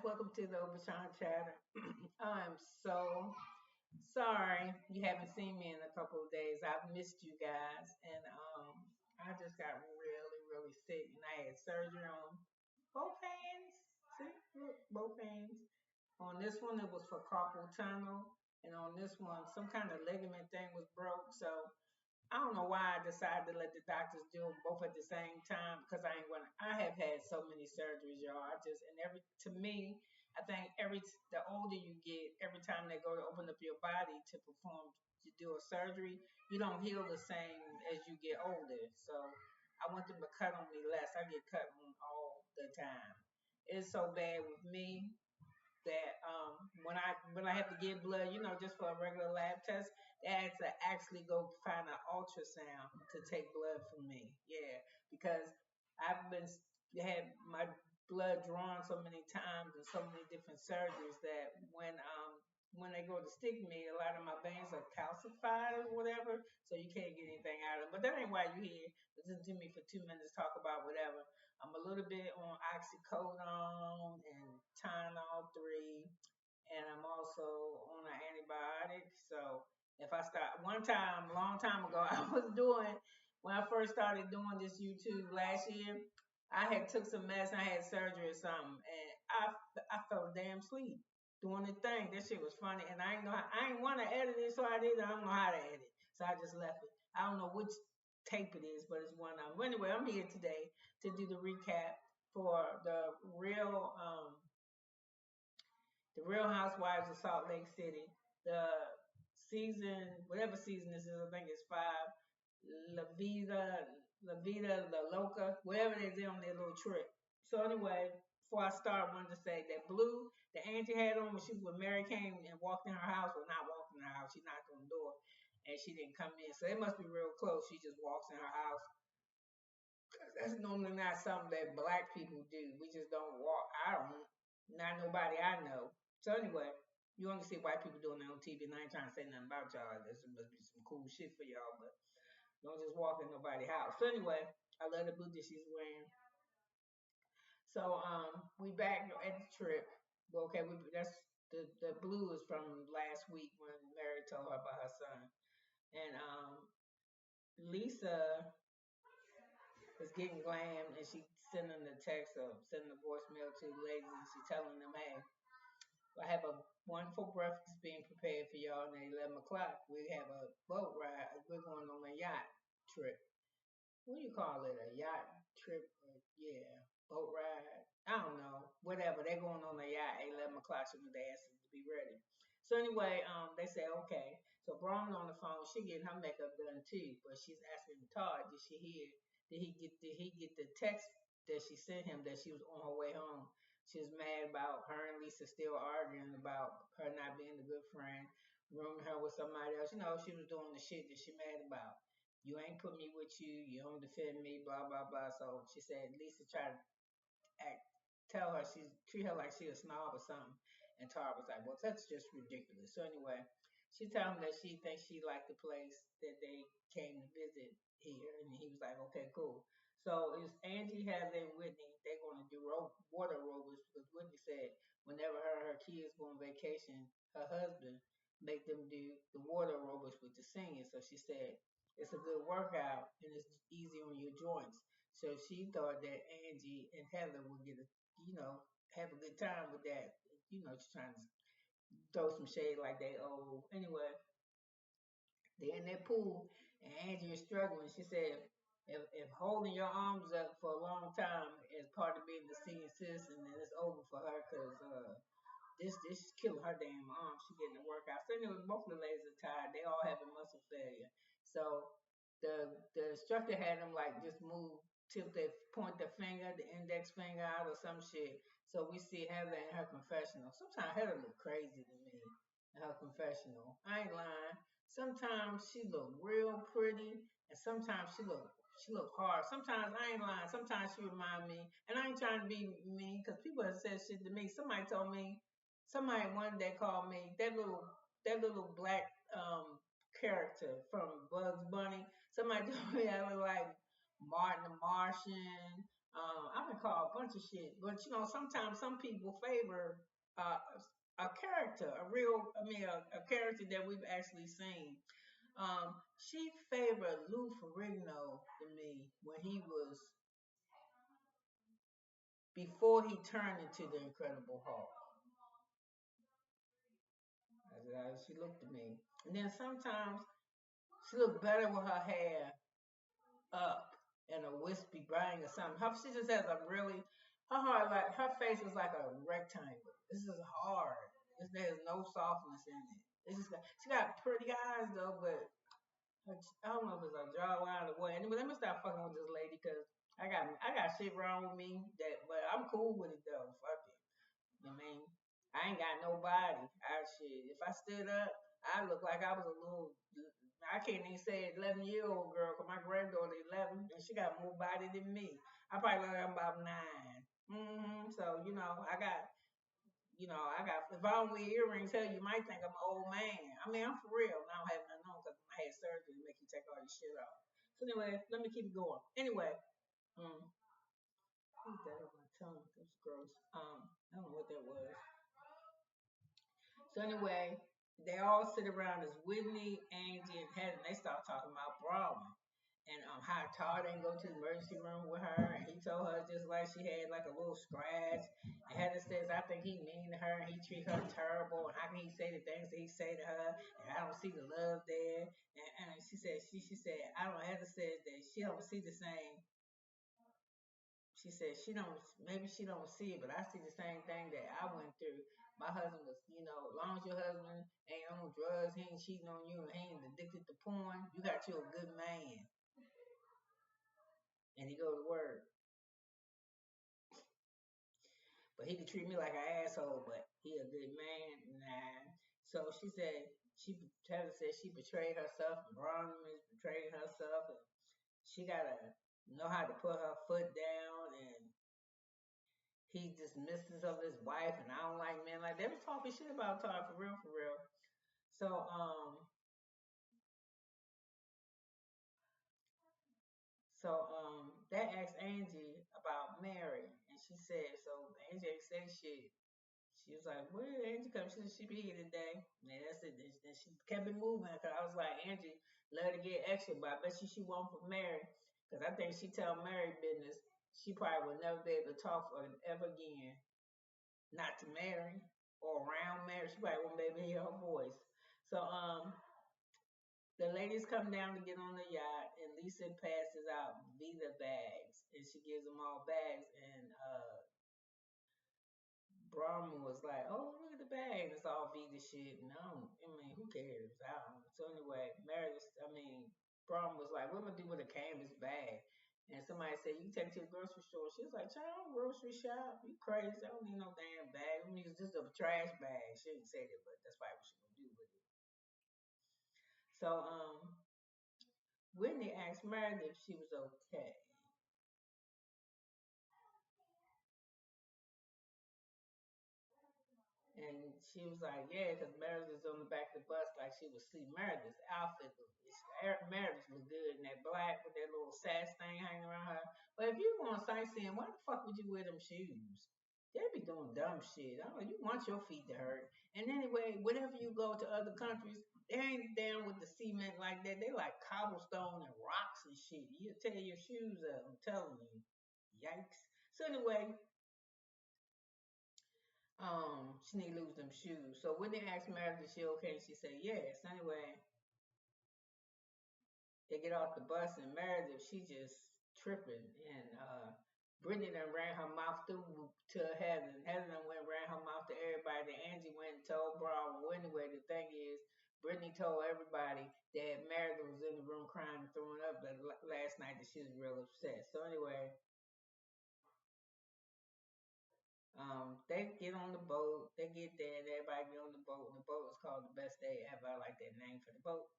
Welcome to the Obachanchatter. I'm so sorry you haven't seen me in a couple of days. I've missed you guys, and I just got really, really sick, and I had surgery on both hands. See, look, both hands. On this one, it was for carpal tunnel, and on this one, some kind of ligament thing was broke. So I don't know why I decided to let the doctors do them both at the same time because I ain't gonna. I have had so many surgeries, y'all. I just and every to me, I think the older you get, every time they go to open up your body to do a surgery, you don't heal the same as you get older. So I want them to cut on me less. I get cut on all the time. It's so bad with me that when I have to give blood, just for a regular lab test, they had to actually go find an ultrasound to take blood from me. Yeah, because I've been had my blood drawn so many times and so many different surgeries that when they go to stick me, a lot of my veins are calcified or whatever, so you can't get anything out of them. But that ain't why you're here. Listen to me for 2 minutes talk about whatever. I'm a little bit on oxycodone and Tylenol 3, and I'm also on an antibiotic. So if I start one time, a long time ago, I was doing when I first started doing this YouTube last year. I had took some medicine, I had surgery or something, and I fell damn asleep doing the thing. That shit was funny, and I ain't want to edit it, so I did. I don't know how to edit, so I just left it. I don't know which tape it is, but it's one of them. But anyway, I'm here today to do the recap for the Real Housewives of Salt Lake City. The season, whatever season this is, I think it's 5. La Vida Loca, whatever they did on their little trip. So anyway, before I start, I wanted to say that blue that Angie had on when she was with Mary came and walked in her house. Well, not walked in her house. She knocked on the door and she didn't come in. So it must be real close. She just walks in her house. That's normally not something that black people do. We just don't walk. I don't. Not nobody I know. So anyway, you only see white people doing that on TV, and I ain't trying to say nothing about y'all. This must be some cool shit for y'all, but don't just walk in nobody's house. So anyway, I love the boot that she's wearing. So we back at the trip. Well, okay, that's the blue is from last week when Mary told her about her son, and Lisa is getting glam, and she sending the text or sending a voicemail to the ladies, and she telling them, hey, I have a wonderful breakfast being prepared for y'all, and at 11 o'clock we have a boat ride. We're going on a yacht trip. What do you call it? A yacht trip? Yeah, boat ride. I don't know. Whatever. They're going on a yacht at 11 o'clock, so they asked us to be ready. So anyway, they say okay. So Browynn on the phone, she getting her makeup done too, but she's asking Todd, did she hear? Did he get the text that she sent him that she was on her way home? She was mad about her and Lisa still arguing about her not being a good friend, rooming her with somebody else. She was doing the shit that she mad about. You ain't put me with you. You don't defend me. Blah blah blah. So she said Lisa tried to act, tell her treat her like she a snob or something. And Tara was like, well, that's just ridiculous. So anyway, she told him that she thinks she liked the place that they came to visit here, and he was like, okay, cool. So it's Angie, Heather, and Whitney. They're going to do water aerobics because Whitney said whenever her and her kids go on vacation, her husband make them do the water aerobics with the singing. So she said it's a good workout and it's easy on your joints. So she thought that Angie and Heather would have a good time with that. She's trying to throw some shade like they old. Anyway, they're in that pool, and Angie is struggling. She said, if holding your arms up for a long time is part of being the senior citizen, then it's over for her because this is killing her damn arms. She getting a workout. So anyway, both of the ladies are tired. They all having muscle failure. So the instructor had them like just move, tip they point the finger, the index finger out or some shit. So we see Heather in her confessional. Sometimes Heather look crazy to me in her confessional. I ain't lying. Sometimes she look real pretty, and sometimes she look hard. Sometimes I ain't lying. Sometimes she remind me, and I ain't trying to be mean because people have said shit to me. Somebody one day called me that little black character from Bugs Bunny. Somebody told me I look like Martin the Martian. I've been called a bunch of shit, but you know, sometimes some people favor uh, a character, a character that we've actually seen. She favored Lou Ferrigno to me when he was before he turned into the Incredible Hulk. That's how she looked to me. And then sometimes she looked better with her hair up and a wispy bang or something. She just has a really her face is like a rectangle. This is hard. There's no softness in it. She got pretty eyes though, but I don't know if it's a jawline or what. Anyway, let me stop fucking with this lady because I got shit wrong with me but I'm cool with it though. Fuck it. You know what I mean? I ain't got no body. If I stood up, I look like I was a little. I can't even say 11-year-old girl because my granddaughter 11 and she got more body than me. I probably look like I'm about 9. So if I don't wear earrings, hell, you might think I'm an old man. I mean, I'm for real. And I don't have nothing on because I had surgery to make you take all your shit off. So anyway, let me keep it going. Anyway, who's that on my tongue? That's gross. I don't know what that was. So anyway, they all sit around as Whitney, Angie, and Heather. And they start talking about Browynn and how Todd didn't go to the emergency room with her, and he told her just like she had like a little scratch. And Heather says, I think he mean to her, and he treat her terrible, and how can he say the things that he say to her, and I don't see the love there. And she said, I don't. Heather says that she don't see the same. She said maybe she don't see it, but I see the same thing that I went through. My husband was, as long as your husband ain't on drugs, he ain't cheating on you, and he ain't addicted to porn, you got you a good man. And he go to work. But he could treat me like an asshole, but he a good man. Nah. So Heather said she betrayed herself, and Browynn is betraying herself, and she gotta know how to put her foot down, and he dismisses of his wife, and I don't like men like they was talking shit about Todd for real, for real. So that asked Angie about Mary, and she said, so Angie ain't say shit. She was like, "Where did Angie come? She be here today." And that's it. Then she kept it moving because I was like, Angie, let her get extra, but I bet she won't for Mary because I think she tell Mary business. She probably will never be able to talk for her ever again. Not to Mary or around Mary. She probably won't be able to hear her voice. So the ladies come down to get on the yacht, and Lisa passes out Vida bags, and she gives them all bags, and Brahma was like, "Oh, look at the bag. It's all Vida shit." And I mean, who cares? I don't. So anyway, Brahma was like, "What am I do with a canvas bag?" And somebody said, "You can take it to the grocery store." She was like, "Child, grocery shop? You crazy? I don't need no damn bag. I mean, it's just a trash bag." She didn't say that, but that's probably what she gonna do with it. So Whitney asked Meredith if she was okay. And she was like, yeah, because Meredith was on the back of the bus like she was asleep. Meredith's outfit Meredith was good in that black with that little sash thing hanging around her. But if you going sightseeing, why the fuck would you wear them shoes? They be doing dumb shit. I don't know, you want your feet to hurt. And anyway, whenever you go to other countries, they ain't down with the cement like that. They like cobblestone and rocks and shit. You'll tear your shoes up, I'm telling you. Yikes. So anyway, she need to lose them shoes. So when they asked Meredith if she okay, she said yes. Anyway, they get off the bus and Meredith, she just tripping. And Brittany done ran her mouth through to Heather. Heather done went and ran her mouth to everybody. Angie went and told Browynn. Well, anyway, the thing is, Brittany told everybody that Meredith was in the room crying and throwing up last night that she was real upset. So anyway, they get on the boat. They get there, and everybody get on the boat. And the boat is called the Best Day Ever. I like that name for the boat.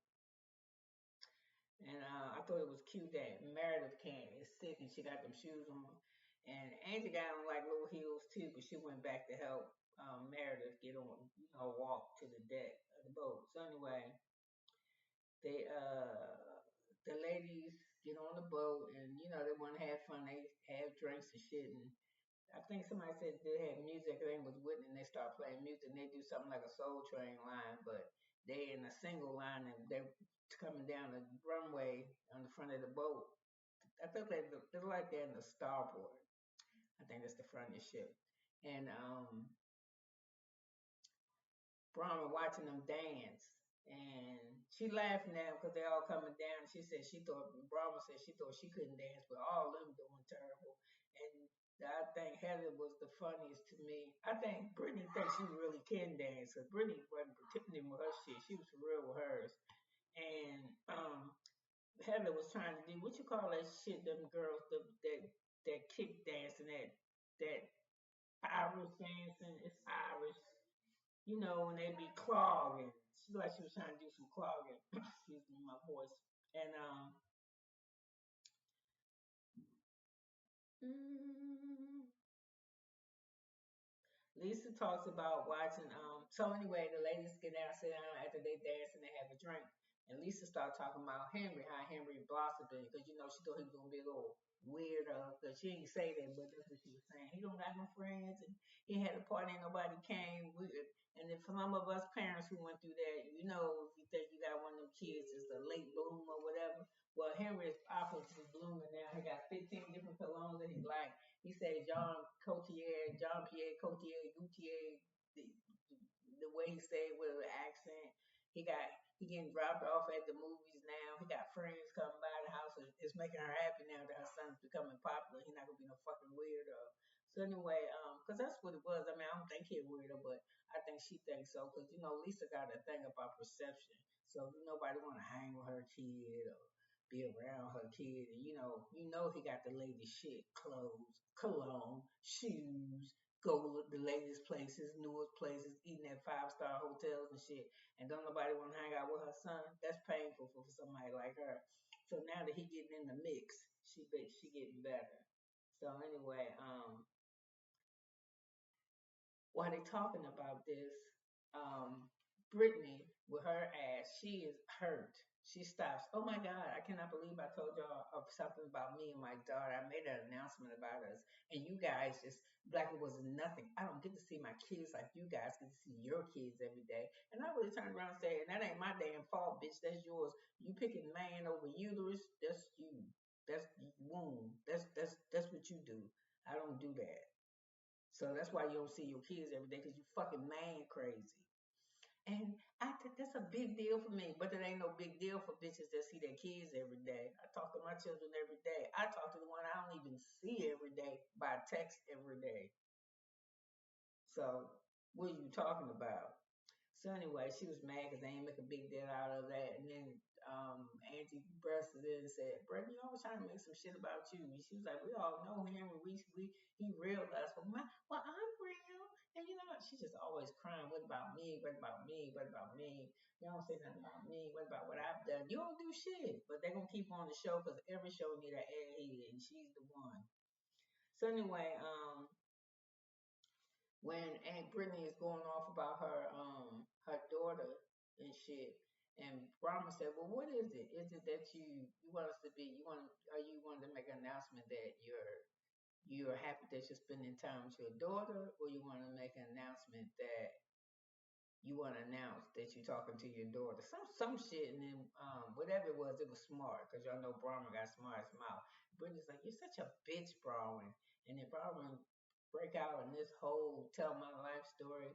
And I thought it was cute that Meredith is sick and she got them shoes on. And Angie got on like little heels too, but she went back to help Meredith get on, walk to the deck of the boat. So anyway, they the ladies get on the boat, and they want to have fun. They have drinks and shit, and I think somebody said they had music. I think it was Whitney, and they start playing music. And they do something like a Soul Train line, but they in a single line, and they're coming down the runway on the front of the boat. I think they're like they're in the starboard. I think that's the front of the ship, and Browynn watching them dance. And she laughing at them because they all coming down. She said she thought Brahma said she thought she couldn't dance, but all of them doing terrible. And I think Heather was the funniest to me. I think Brittany thinks she really can dance. Cause Brittany wasn't pretending with her shit. She was for real with hers. And Heather was trying to do what you call that shit. Them girls that kick dancing, that Irish dancing. It's Irish. When they be clogging. She like she was trying to do some clogging. Excuse me, my voice. And mm, Lisa talks about watching. So anyway, the ladies get down, sit down after they dance and they have a drink. And Lisa started talking about Henry, how Henry blossomed because she thought he was gonna be a little weirdo. Because she didn't say that, but that's what she was saying. He don't got no friends, and he had a party and nobody came. And then for some of us parents who went through that, if you think you got one of them kids is a late bloomer or whatever. Well, Henry is obviously blooming now. He got 15 different colognes that he likes. He said John Pierre Cotier, Goutier, the, the way he said with an accent. He getting dropped off at the movies now. He got friends coming by the house. It's making her happy now that her son's becoming popular. He's not gonna be no fucking weirdo. So anyway, cause that's what it was. I mean, I don't think he's a weirdo, but I think she thinks so. Cause Lisa got a thing about perception. So nobody want to hang with her kid or be around her kid. And he got the latest shit, clothes, cologne, shoes, go to the latest places, newest places, eating at 5-star hotels and shit. And don't nobody want to hang out with her son. That's painful for somebody like her. So now that he getting in the mix, she getting better. So anyway, while they talking about this, um, Brittany with her ass, she is hurt. She stops. Oh my God, I cannot believe I told y'all of something about me and my daughter. I made an announcement about us. And you guys just like it was nothing. I don't get to see my kids like you guys get to see your kids every day. And I really turned around and said, and that ain't my damn fault, bitch. That's yours. You picking man over uterus, that's you. That's womb. That's what you do. I don't do that. So that's why you don't see your kids every day because you fucking man crazy. And I think that's a big deal for me, but it ain't no big deal for bitches that see their kids every day. I talk to my children every day. I talk to the one I don't even see every day by text every day. So what are you talking about? So anyway, she was mad because they ain't make a big deal out of that. And then Angie breasted it and said, "Brett, you always trying to make some shit about you." And she was like, "We all know him, and he real to us. Well, I'm real." And she just always crying. What about me? What about me? What about me? You don't say nothing about me. What about what I've done? You don't do shit. But they're gonna keep on the show because every show need an airhead, and she's the one. So anyway, when Aunt Brittany is going off about her daughter and shit, and Brahma said, "Well, what is it? Is it that you want us to be? You want to make an announcement that you're happy that you're spending time with your daughter, or you want to make an announcement that you want to announce that you're talking to your daughter, some shit, and then whatever it was smart because y'all know Brahma got smart as mouth. Brittany's like, you're such a bitch, Browynn, and then Browynn break out in this whole tell my life story,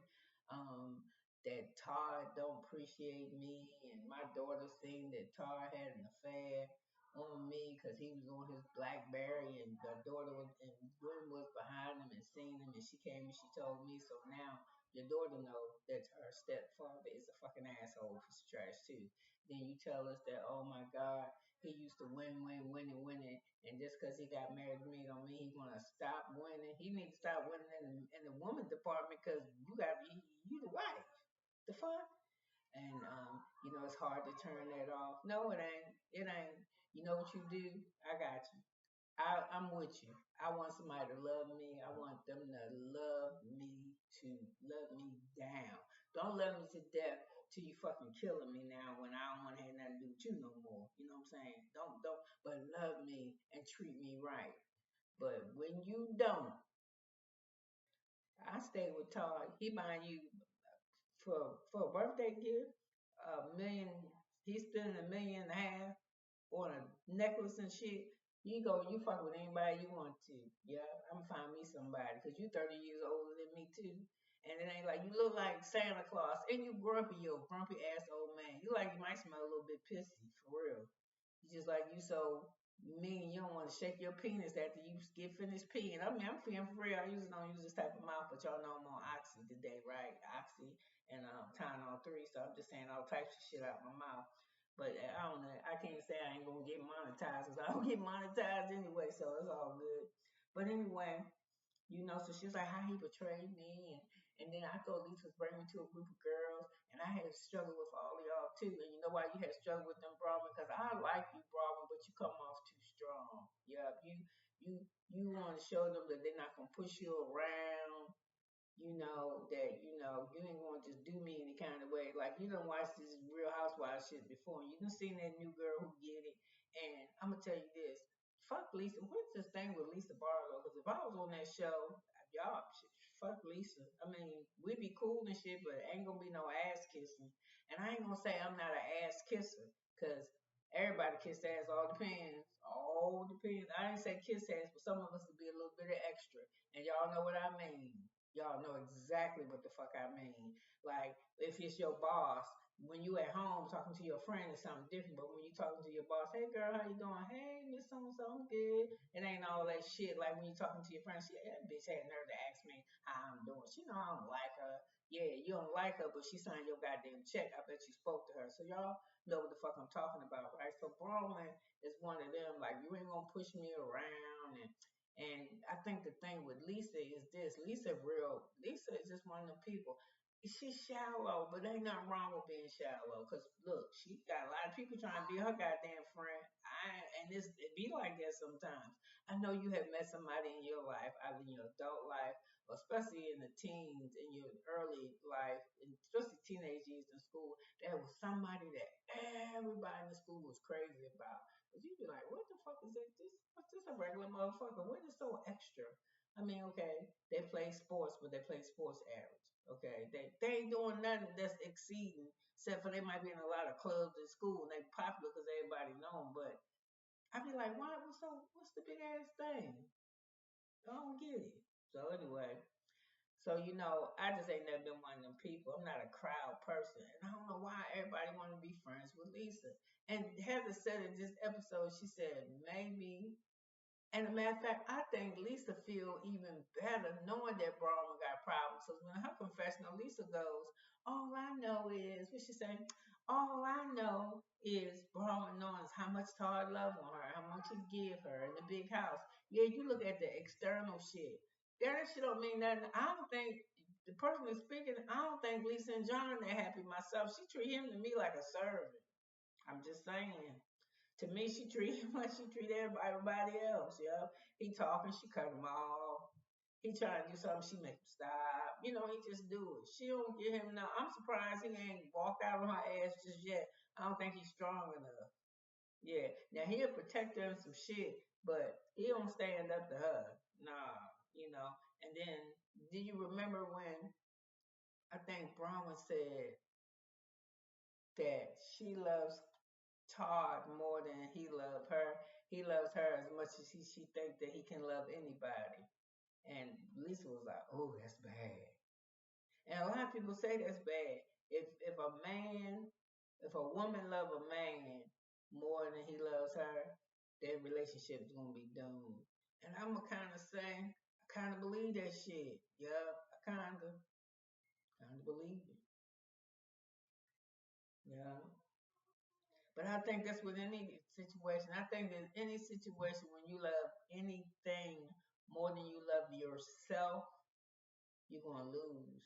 that Todd don't appreciate me, and my daughter seen that Todd had an affair on me because he was on his BlackBerry, and the daughter and Gwen was behind him and seen him, and she came and she told me. So now your daughter know that her stepfather is a fucking asshole for trash too. Then you tell us that, oh my God, he used to win, and just because he got married to me don't mean he want to stop winning. He needs to stop winning in the woman department because you the wife. The fuck? And it's hard to turn that off. No, it ain't. It ain't. You know what you do? I got you. I'm with you. I want somebody to love me. I want them to love me down. Don't love me to death till you fucking killing me now when I don't want to have nothing to do with you no more. You know what I'm saying? Don't, but love me and treat me right. But when you don't, I stay with Todd. He buying you for a birthday gift, a million. He's spending $1.5 million on a necklace and shit. You fuck with anybody you want to. Yeah, I'm gonna find me somebody because you 30 years older than me too. And it ain't like you look like Santa Claus and you grumpy, you a grumpy ass old man. You like you might smell a little bit pissy for real. You just like you so mean you don't want to shake your penis after you get finished peeing. I mean I'm feeling for real. I usually don't use this type of mouth, but y'all know I'm on Oxy today, right? Oxy and Tylenol 3, so I'm just saying all types of shit out my mouth. But I don't know. I can't say I ain't gonna get monetized because I don't get monetized anyway, so it's all good. But anyway, so she was like, how he betrayed me, and then I thought Lisa was bringing me to a group of girls, and I had to struggle with all of y'all too. And you know why you had to struggle with them, Browynn? Because I like you, Browynn, but you come off too strong. Yeah, you want to show them that they're not gonna push you around, that you ain't gonna just do me any kind of way. Like you done watched this Real Housewives shit before, and you done seen that new girl who get it. And I'm gonna tell you this: fuck Lisa. What's this thing with Lisa Barlow? Because if I was on that show, y'all, fuck Lisa. I mean, we'd be cool and shit, but ain't gonna be no ass kissing. And I ain't gonna say I'm not an ass kisser, because everybody kiss ass. All depends. All depends. I didn't say kiss ass, but some of us would be a little bit of extra, and y'all know what I mean. Y'all know exactly what the fuck I mean. Like, if it's your boss, when you at home talking to your friend, it's something different. But when you talking to your boss, hey girl, how you doing? Hey, Miss So and So, I'm good. It ain't all that shit. Like when you talking to your friend, that bitch had nerve to ask me how I'm doing. She know I don't like her. Yeah, you don't like her, but she signed your goddamn check. I bet you spoke to her. So y'all know what the fuck I'm talking about, right? So Browynn is one of them. Like you ain't gonna push me around and I think the thing with Lisa is this: Lisa is just one of them people. She's shallow, but ain't nothing wrong with being shallow. Cause look, she got a lot of people trying to be her goddamn friend. It be like that sometimes. I know you have met somebody in your life, either in your adult life, or especially in the teens, in your early life, and especially teenage years in school. There was somebody that everybody in the school was crazy about. But you'd be like, what the fuck is this? What's this a regular motherfucker? What is so extra? I mean, okay, they play sports, but they play sports average. Okay, they ain't doing nothing that's exceeding, except for they might be in a lot of clubs in school and they popular because everybody know them. But I'd be like, why? What's the big ass thing? I don't get it. So anyway, I just ain't never been one of them people. I'm not a crowd person, and I don't know why everybody want to be friends with Lisa. And Heather said in this episode, she said maybe. And a matter of fact, I think Lisa feel even better knowing that Browynn got problems. So when her confessional, Lisa goes, "All I know is," what she saying? "All I know is Browynn knows how much Todd love on her, how much he give her in the big house." Yeah, you look at the external shit. That shit don't mean nothing. I don't think the person that's speaking. I don't think Lisa and John are happy myself. She treat him to me like a servant. I'm just saying. To me, she treat him like she treat everybody else. Yeah, he talking, she cut him off. He trying to do something, she make him stop. He just do it. She don't get him now. I'm surprised he ain't walked out on her ass just yet. I don't think he's strong enough. Yeah, now he'll protect her and some shit, but he don't stand up to her. Nah. And then, do you remember when I think Browynn said that she loves Todd more than he loved her. He loves her as much as she thinks that he can love anybody. And Lisa was like, "Oh, that's bad." And a lot of people say that's bad. If a woman love a man more than he loves her, their relationship is gonna be doomed. And I'm gonna kind of say, I kind of believe that shit. Yeah, I kind of believe it. Yeah. But I think that's with any situation. I think that any situation when you love anything more than you love yourself, you're gonna lose.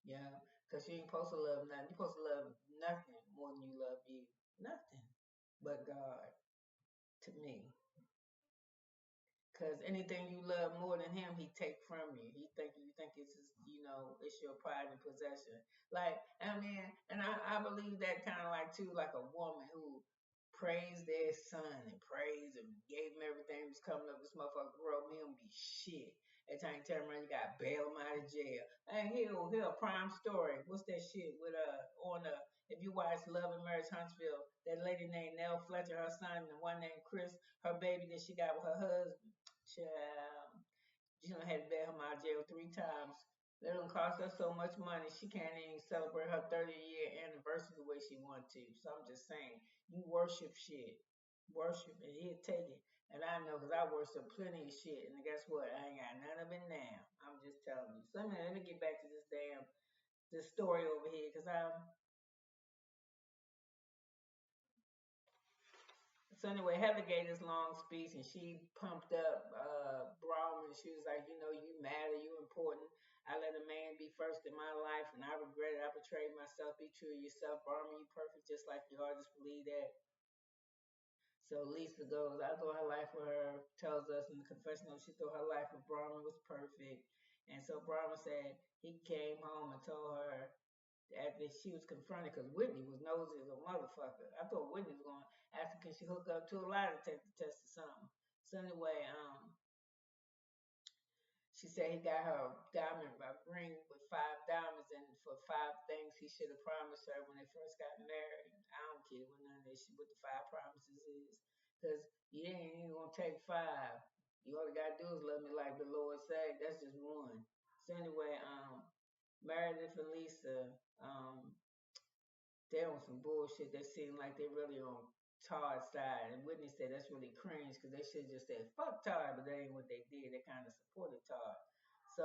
Yeah, because you ain't supposed to love nothing. You're supposed to love nothing more than you love you. Nothing but God to me. Because anything you love more than Him, He take from you. You think it's your pride and possession. Like, I mean, and I believe that kind of like too, like a woman who praised their son and praised and gave him everything was coming up. This motherfucker grow me don't be shit. Every time you turn around, you got bail him out of jail. And here a prime story. What's that shit with on if you watch Love and Marriage Huntsville, that lady named Nell Fletcher, her son, and one named Chris, her baby that she got with her husband. Child, she done had to bail him out of jail 3 times. That done cost her so much money, she can't even celebrate her 30-year anniversary the way she wanted to. So I'm just saying, you worship shit. Worship and he'll take it. And I know because I worship plenty of shit. And guess what? I ain't got none of it now. I'm just telling you. So let me get back to this story over here because so anyway, Heather gave this long speech and she pumped up Browynn. She was like, you matter, you important. I let a man be first in my life and I regret it. I betrayed myself. Be true to yourself. Browynn, you perfect just like you are. Just believe that. So Lisa goes, I thought her life with her, tells us in the confessional, she thought her life with Browynn was perfect. And so Browynn said he came home and told her after she was confronted, because Whitney was nosy as a motherfucker. I thought Whitney was going to ask her, can she hook up to a lie detector test or something. So anyway, she said he got her a diamond a ring with 5 diamonds and for 5 things he should have promised her when they first got married. I don't care what none of that shit, what the 5 promises is. Because you ain't even gonna take 5. You all you gotta do is love me like the Lord said. That's just one. So anyway, Meredith and Lisa, they on some bullshit that seem like they really on Todd's side. And Whitney said that's really cringe because they should just said fuck Todd, but that ain't what they did. They kind of supported Todd. So,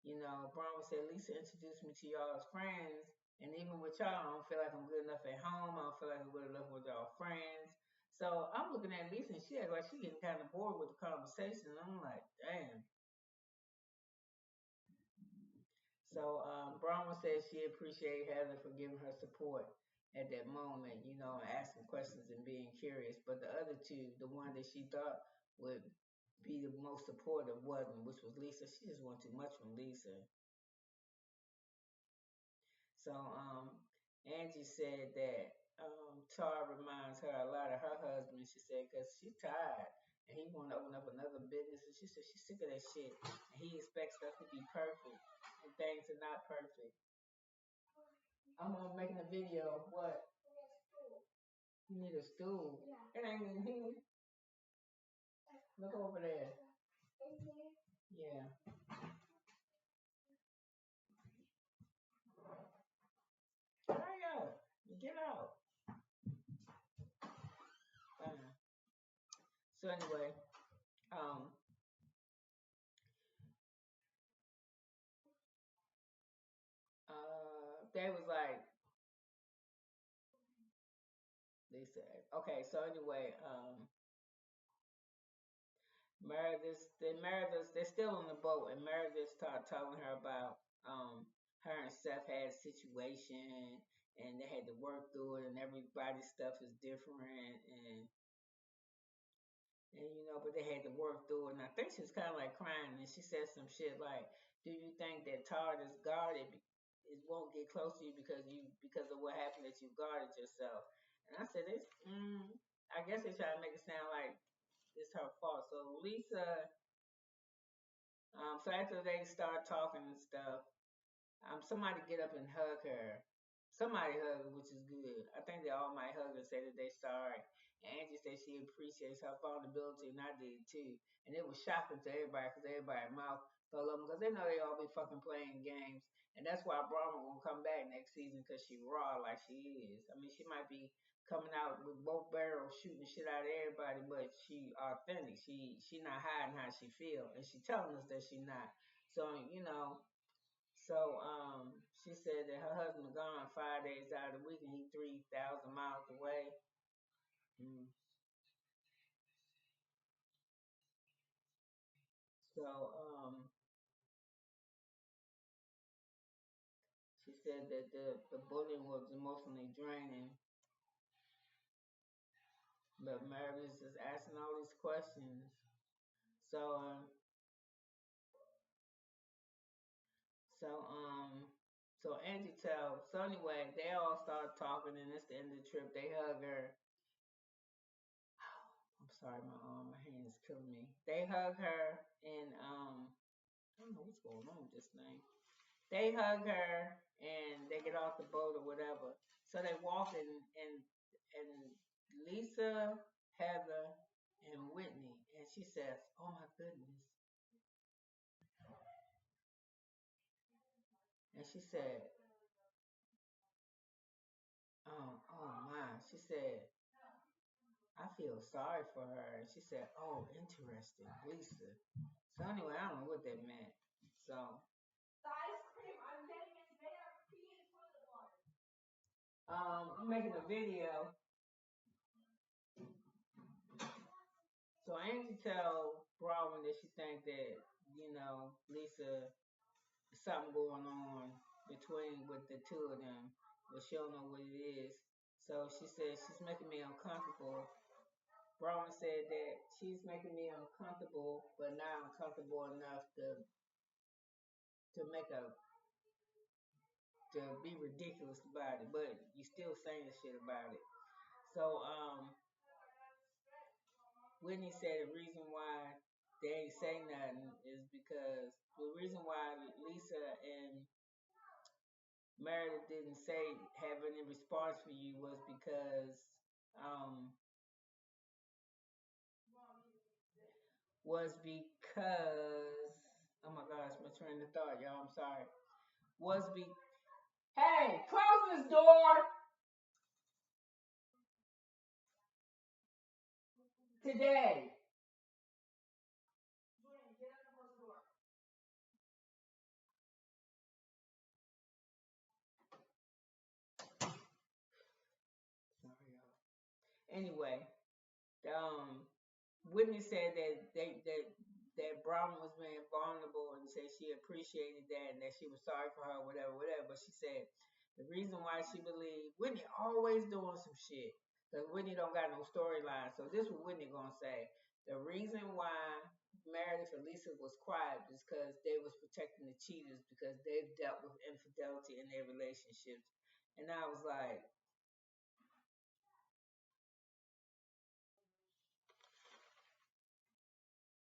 Browynn said Lisa introduced me to y'all as friends, and even with y'all, I don't feel like I'm good enough at home. I don't feel like I'm good enough with y'all friends. So I'm looking at Lisa, and she acts like she getting kind of bored with the conversation. I'm like, damn. So Browynn said she appreciated Heather for giving her support at that moment, asking questions and being curious. But the other two, the one that she thought would be the most supportive wasn't, which was Lisa. She just wanted too much from Lisa. So Angie said that Tar reminds her a lot of her husband. She said because she's tired and he want to open up another business. And she said she's sick of that shit. And he expects us to be perfect, and things are not perfect. I'm making a video. What? You need a stool. It ain't in here. Look over there. Yeah. Hurry up. Get out. So anyway, um, they was like, they said, okay. So anyway, Meredith, they're still on the boat, and Meredith started telling her about her and Seth had a situation, and they had to work through it, and everybody's stuff is different, and but they had to work through it. And I think she was kind of like crying, and she said some shit like, "Do you think that Todd is guarded? It won't get close to you because of what happened that you guarded yourself." And I said, "It's, I guess they try to make it sound like it's her fault." So Lisa, so after they start talking and stuff, somebody get up and hug her. Somebody hug her, which is good. I think they all might hug her and say that they're sorry. And Angie said she appreciates her vulnerability, and I did too. And it was shocking to everybody because everybody's mouth fell open because they know they all be fucking playing games. And that's why Browynn won't come back next season because she raw like she is. I mean, she might be coming out with both barrels shooting shit out of everybody, but she authentic. She not hiding how she feel, and she telling us that she not. So she said that her husband gone 5 days out of the week and he 3,000 miles away. Mm. So she said that the bullying was emotionally draining. But Meredith is asking all these questions. So So Angie tells, so anyway, they all start talking, and it's the end of the trip. They hug her. I'm sorry, my hand is killing me. They hug her, and I don't know what's going on with this thing. They hug her, and they get off the boat or whatever. So they walk in, and Lisa, Heather, and Whitney, and she says, "Oh my goodness," and she said, "Oh my," she said, "I feel sorry for her." And she said, "Oh, interesting, Lisa." So anyway, I don't know what that meant. So I'm making a video. So Angie tell Browynn that she think that, Lisa, something going on between with the two of them, but she don't know what it is. So she says she's making me uncomfortable. Browynn said that she's making me uncomfortable, but not uncomfortable enough to make a to be ridiculous about it, but you still saying the shit about it. So Whitney said the reason why they ain't say nothing is because the reason why Lisa and Meredith didn't say have any response for you um was because oh my gosh, my train of thought, y'all. I'm sorry. Was be Hey, close this door today. Sorry, y'all. Anyway, um, Whitney said that Browynn was being vulnerable and said she appreciated that and that she was sorry for her, whatever, whatever. But she said the reason why she believed Whitney always doing some shit because Whitney don't got no storyline. So this is what Whitney gonna say. The reason why Meredith and Lisa was quiet is because they was protecting the cheaters because they've dealt with infidelity in their relationships. And I was like,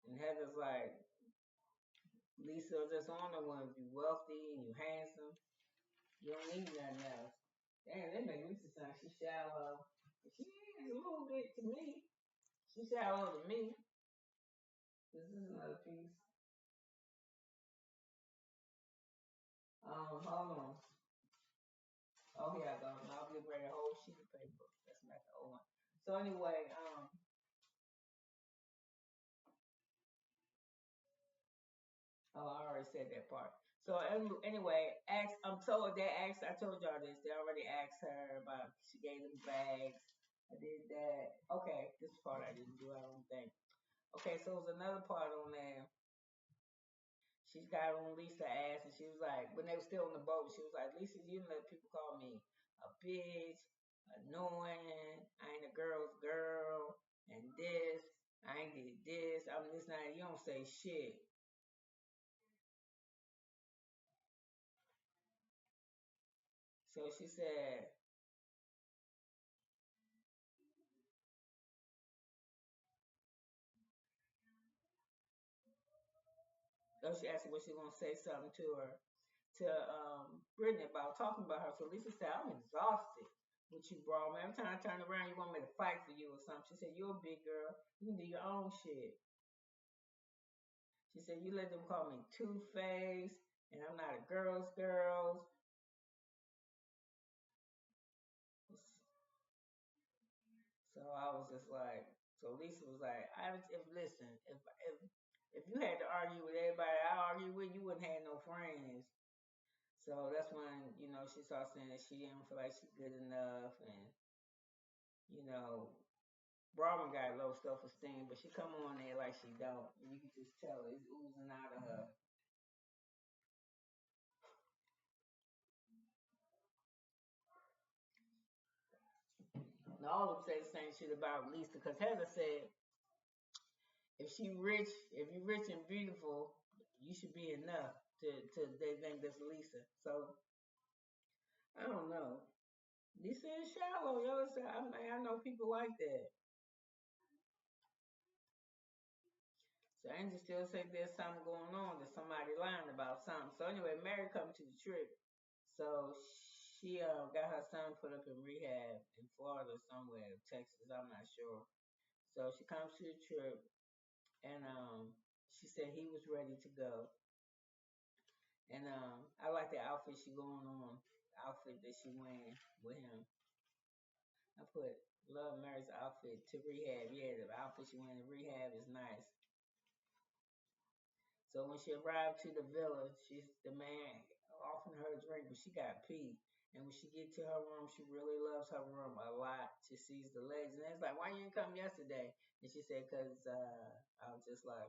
and Heather's like, Lisa just on the one. You wealthy and you handsome. You don't need nothing else. Damn, that make Lisa sound she shallow. She is a little bit to me. She shallow to me. This is another piece. Hold on. Oh, here I go. I'll get ready a whole sheet of paper. That's not the old one. So anyway, oh, I already said that part. So anyway, I'm told they asked. I told y'all this. They already asked her about. She gave them bags. I did that. Okay, this part I didn't do. I don't think. Okay, so it was another part on there. She got on Lisa ass and she was like, when they were still on the boat, she was like, Lisa, you let people call me a bitch, annoying, I ain't a girl's girl, and this, I ain't did this, I'm this, now you don't say shit. So she said, oh, she asked her what she gonna say something to her, to Brittany about talking about her. So Lisa said, I'm exhausted with you, bro. Man, every time I turn around, you want me to fight for you or something. She said, you're a big girl. You can do your own shit. She said, you let them call me Two-Faced, and I'm not a girl's girl. So I was just like, so Lisa was like, if listen, if you had to argue with everybody I argue with, you wouldn't have no friends. So that's when, she started saying that she didn't feel like she's good enough and, you know, Browynn got low self esteem, but she come on there like she don't. And you can just tell it's oozing out of her. And all of them say the same shit about Lisa, because Heather said if you rich and beautiful, you should be enough to they think that's Lisa. So I don't know. Lisa is shallow, yo. I know people like that. So Angie still say there's something going on, that somebody lying about something. So anyway, Mary come to the trip. So she got her son put up in rehab in Florida somewhere, Texas, I'm not sure. So she comes to the trip and she said he was ready to go. And I like the outfit she going on, the outfit that she wearing with him. I put love Mary's outfit to rehab. Yeah, the outfit she wearing to rehab is nice. So when she arrived to the villa, the man offering her a drink, but she got pee. And when she get to her room, she really loves her room a lot. She sees the legs, and it's like, why you didn't come yesterday? And she said, cause I was just like,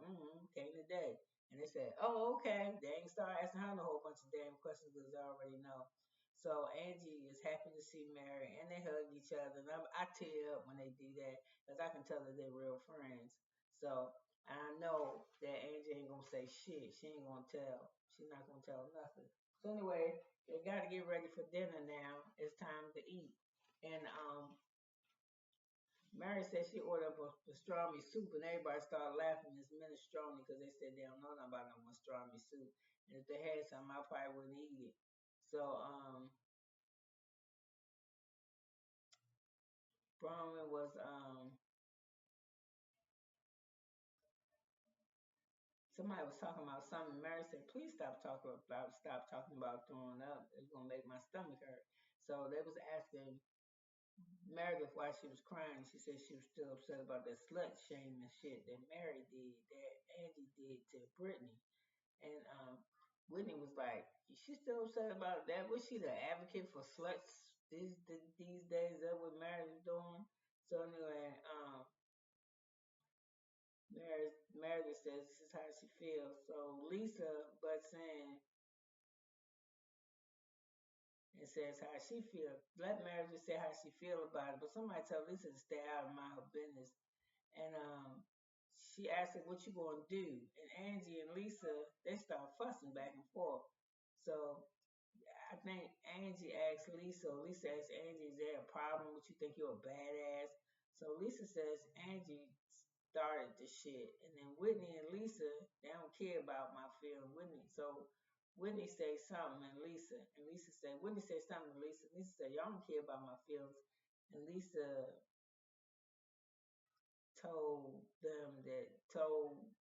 came today. And they said, oh, okay. They ain't start asking her a whole bunch of damn questions because they already know. So Angie is happy to see Mary, and they hug each other. And I tear up when they do that because I can tell that they're real friends. So I know that Angie ain't gonna say shit. She ain't gonna tell. She's not gonna tell nothing. So anyway, they gotta get ready for dinner now. It's time to eat. And Mary said she ordered up a pastrami soup, and everybody started laughing. It's minestrone because they said they don't know nothing about no pastrami soup. And if they had some, I probably wouldn't eat it. So Browynn was somebody was talking about something. Mary said, "Please stop talking about throwing up. It's gonna make my stomach hurt." So they was asking Meredith why she was crying. She said she was still upset about that slut shaming shit that Mary did, that Angie did to Brittany. And Whitney was like, "She's still upset about that. Was she the advocate for sluts these days? That what Meredith doing?" So anyway, Meredith says this is how she feels. So Lisa butts in and says how she feels. Let Meredith say how she feel about it, but somebody tell Lisa to stay out of my business. And she asked her, "What you gonna do?" And Angie and Lisa they start fussing back and forth. So I think Angie asked Lisa. Lisa asked Angie, "Is there a problem? What you think you're a badass?" So Lisa says Angie started the shit, and then Whitney and Lisa they don't care about my feeling. Whitney said something, and Lisa said Whitney said something to Lisa. Lisa said y'all don't care about my feelings, and Lisa told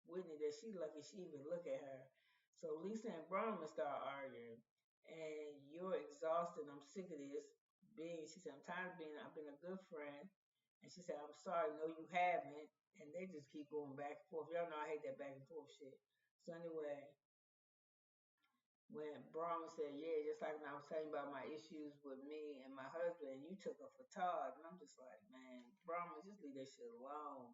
Whitney that she lucky she even look at her. So Lisa and Browynn start arguing, and you're exhausted. I'm sick of this. She said, I'm tired of being. I've been a good friend, and she said, I'm sorry. No, you haven't. And they just keep going back and forth. Y'all know I hate that back and forth shit. So anyway, when Browynn said, yeah, just like when I was telling you about my issues with me and my husband, and you took her for Todd, and I'm just like, man, Browynn, just leave that shit alone.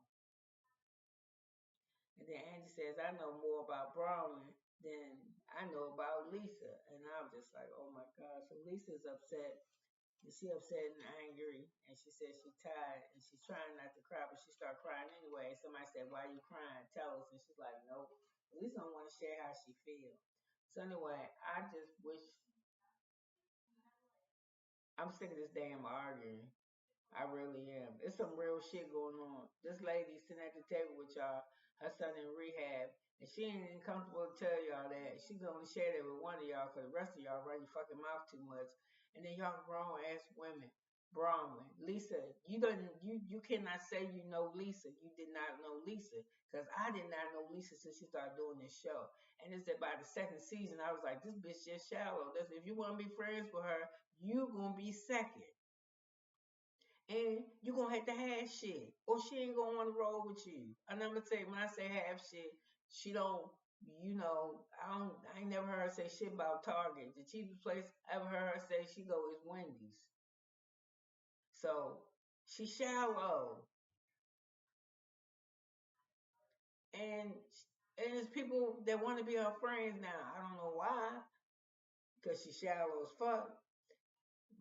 And then Angie says, I know more about Browynn than I know about Lisa. And I'm just like, oh my God. So Lisa's upset. And she upset and angry. And she says she's tired. And she's trying not to cry, but she started crying anyway. Somebody said, why are you crying? Tell us. And she's like, nope. Lisa don't want to share how she feels. So anyway, I just wish I'm sick of this damn arguing. I really am. It's some real shit going on. This lady sitting at the table with y'all, her son in rehab, and she ain't even comfortable to tell y'all that. She gonna share that with one of y'all because the rest of y'all run your fucking mouth too much. And then y'all grown ass women. Browynn, Lisa, you cannot say you know Lisa. You did not know Lisa. Because I did not know Lisa since she started doing this show. And it's by the second season, I was like, this bitch just shallow. If you want to be friends with her, you gonna be second. And you gonna have to have shit, or she ain't gonna want to roll with you. And I'm gonna tell you, when I say have shit, she don't. I ain't never heard her say shit about Target. The cheapest place I ever heard her say she go is Wendy's. So she shallow, and there's people that want to be her friends now. I don't know why, because she shallow as fuck.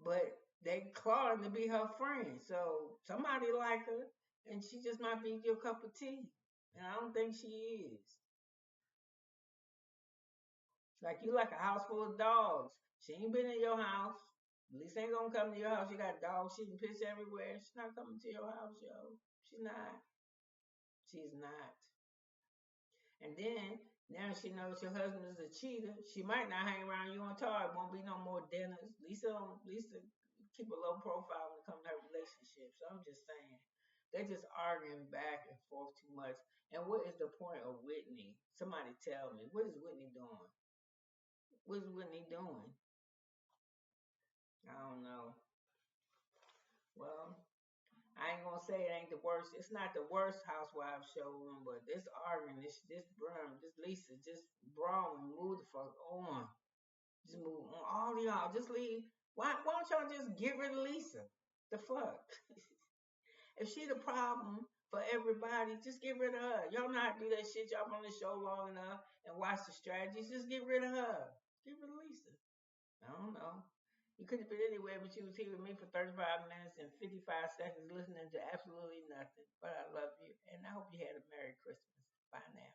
But they clawing to be her friend. So somebody like her, and she just might be your cup of tea. And I don't think she is. Like you like a house full of dogs. She ain't been in your house. Lisa ain't gonna come to your house. You got dogs shitting piss everywhere. She's not coming to your house, yo. She's not. She's not. And then now she knows your husband is a cheater. She might not hang around you on Tar. It won't be no more dinners. Lisa keep a low profile when it comes to her relationship. So I'm just saying. They're just arguing back and forth too much. And what is the point of Whitney? Somebody tell me. What is Whitney doing? What is Whitney doing? I don't know. Well, I ain't gonna say it ain't the worst. It's not the worst Housewives show on, but this arguing, this Browynn, this Lisa, just Browynn, move the fuck on. Just move on. All y'all, just leave. Why don't y'all just get rid of Lisa? The fuck? If she the problem for everybody, just get rid of her. Y'all not do that shit. Y'all on the show long enough and watch the strategies. Just get rid of her. Get rid of Lisa. I don't know. You could have been anywhere, but you was here with me for 35 minutes and 55 seconds listening to absolutely nothing. But I love you, and I hope you had a Merry Christmas. Bye now.